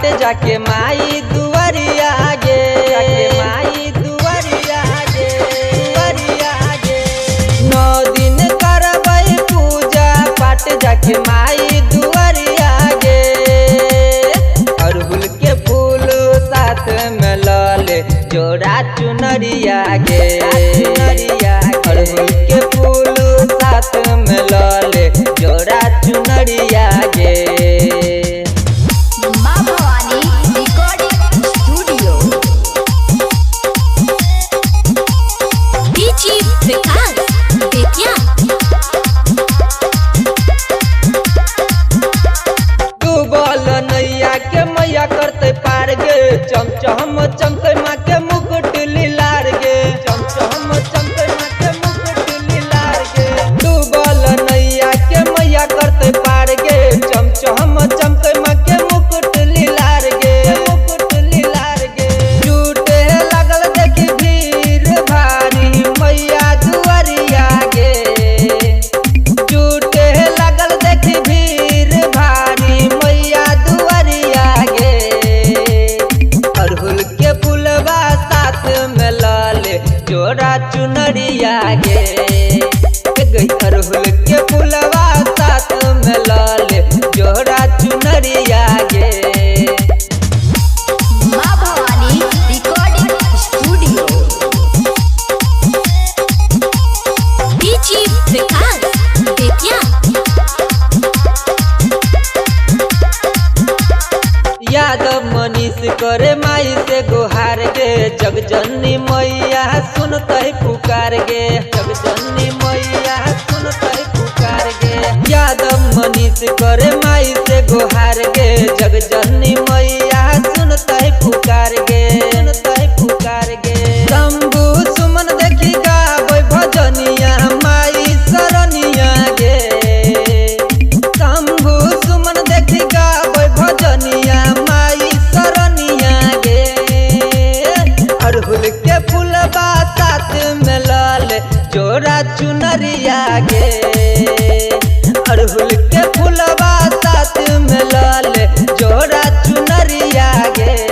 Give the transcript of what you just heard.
बाट जाके माई दुआरिया गे, माई दुआरिया गे, दुआरिया गे। 9 दिन करबै पूजा पाठ जाके माई दुआरिया गे। अड़हुल के फूल साथ में लले जोड़ा चुनरिया गे, अड़हुल के फूल साथ में लले जोड़ा चुनरिया गे। माँ भवानी रिकॉर्डिंग स्टूडियो डीजी विकास बेतिया। डूबल नैया के मैया करते पार गे, चमचम चमके माँ के मुकुट लीलार गे, चमचम चमके माँ के मुकुट लीलार गे। डूबल नैया के मैया करते पार गे, चमचम चमके माँ के मुकुट लीलार गे, मुकुट लीलार गे। झूठे लागल देखी भीड़ भारी मैया दुआरिया गे, झूठे लागल देखी भीड़ भारी मैया दुआरिया गे। अड़हुल के फूलबा साथ में लले जोड़ा चुनरिया गे, अड़हुल के फूलबा साथ में लले जोड़ा चुनरिया गे। माँ भवानी रिकॉर्डिंग स्टूडियो डीजी विकास बेतिया। यादव मनीष करे माई से गुहार गे, जगजननी मैया सुनते पुकार गे, जगजननी मैया सुनते पुकार गे। यादव मनीष करे माई से गुहार गे, जगजननी मैया सुनते पुकार गे, सुनते पुकार गे। शंभु सुमन देखी गाबै भजनिया माई सरनिया गे, शंभु सुमन देखी गाबै भजनिया माई सरनिया गे। अड़हुल के फूलबा साथ में लले जोड़ा चुनरिया गे, अड़हुल के फूलबा साथ में लले जोड़ा चुनरिया गे।